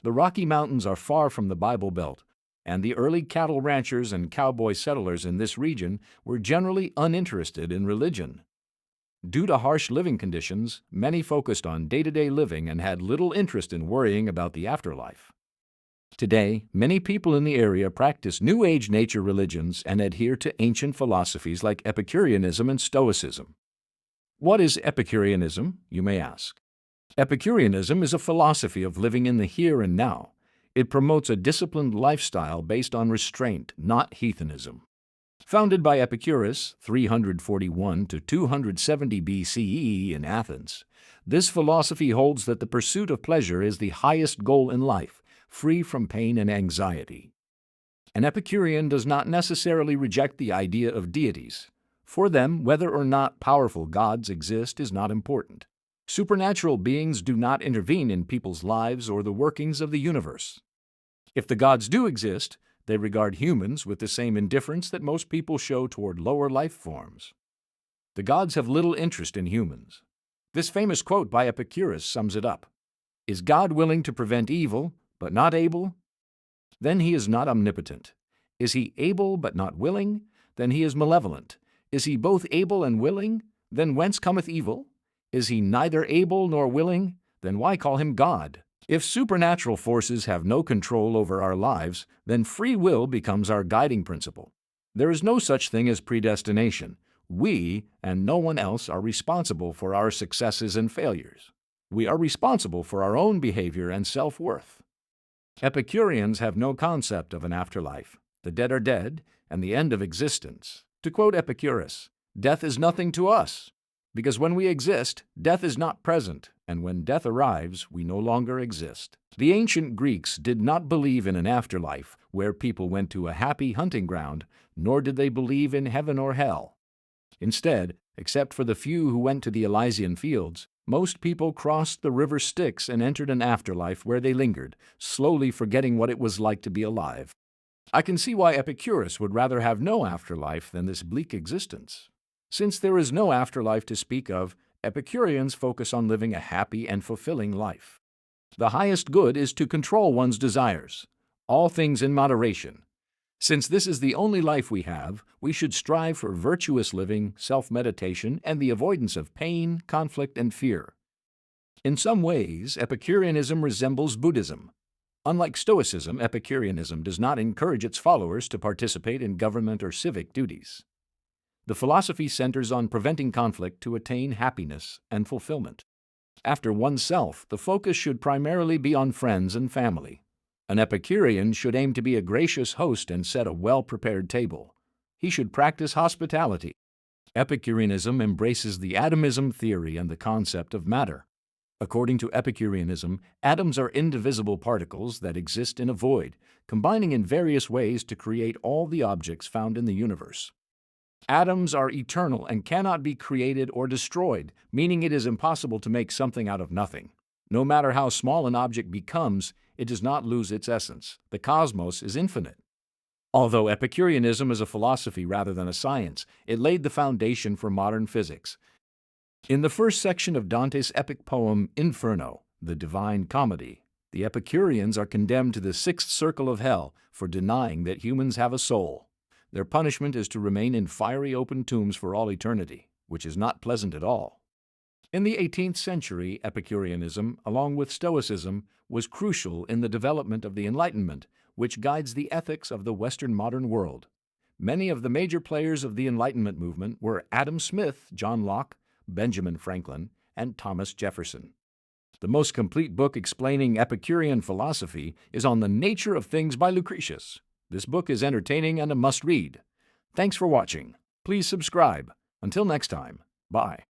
The Rocky Mountains are far from the Bible Belt, and the early cattle ranchers and cowboy settlers in this region were generally uninterested in religion. Due to harsh living conditions, many focused on day-to-day living and had little interest in worrying about the afterlife. Today, many people in the area practice New Age nature religions and adhere to ancient philosophies like Epicureanism and Stoicism. What is Epicureanism, you may ask? Epicureanism is a philosophy of living in the here and now. It promotes a disciplined lifestyle based on restraint, not heathenism. Founded by Epicurus 341 to 270 BCE in Athens, this philosophy holds that the pursuit of pleasure is the highest goal in life, free from pain and anxiety. An Epicurean does not necessarily reject the idea of deities. For them, whether or not powerful gods exist is not important. Supernatural beings do not intervene in people's lives or the workings of the universe. If the gods do exist, they regard humans with the same indifference that most people show toward lower life forms. The gods have little interest in humans. This famous quote by Epicurus sums it up. Is God willing to prevent evil, but not able? Then he is not omnipotent. Is he able but not willing? Then he is malevolent. Is he both able and willing? Then whence cometh evil? Is he neither able nor willing? Then why call him God? If supernatural forces have no control over our lives, then free will becomes our guiding principle. There is no such thing as predestination. We, and no one else, are responsible for our successes and failures. We are responsible for our own behavior and self-worth. Epicureans have no concept of an afterlife. The dead are dead, and the end of existence. To quote Epicurus, death is nothing to us, because when we exist, death is not present, and when death arrives, we no longer exist. The ancient Greeks did not believe in an afterlife where people went to a happy hunting ground, nor did they believe in heaven or hell. Instead, except for the few who went to the Elysian fields, most people crossed the river Styx and entered an afterlife where they lingered, slowly forgetting what it was like to be alive. I can see why Epicurus would rather have no afterlife than this bleak existence. Since there is no afterlife to speak of, Epicureans focus on living a happy and fulfilling life. The highest good is to control one's desires, all things in moderation. Since this is the only life we have, we should strive for virtuous living, self-meditation, and the avoidance of pain, conflict, and fear. In some ways, Epicureanism resembles Buddhism. Unlike Stoicism, Epicureanism does not encourage its followers to participate in government or civic duties. The philosophy centers on preventing conflict to attain happiness and fulfillment. After oneself, the focus should primarily be on friends and family. An Epicurean should aim to be a gracious host and set a well-prepared table. He should practice hospitality. Epicureanism embraces the atomism theory and the concept of matter. According to Epicureanism, atoms are indivisible particles that exist in a void, combining in various ways to create all the objects found in the universe. Atoms are eternal and cannot be created or destroyed, meaning it is impossible to make something out of nothing. No matter how small an object becomes, it does not lose its essence. The cosmos is infinite. Although Epicureanism is a philosophy rather than a science, it laid the foundation for modern physics. In the first section of Dante's epic poem Inferno, the Divine Comedy, the Epicureans are condemned to the sixth circle of hell for denying that humans have a soul. Their punishment is to remain in fiery open tombs for all eternity, which is not pleasant at all. In the 18th century, Epicureanism, along with Stoicism, was crucial in the development of the Enlightenment, which guides the ethics of the Western modern world. Many of the major players of the Enlightenment movement were Adam Smith, John Locke, Benjamin Franklin, and Thomas Jefferson. The most complete book explaining Epicurean philosophy is On the Nature of Things by Lucretius. This book is entertaining and a must-read. Thanks for watching. Please subscribe. Until next time, bye.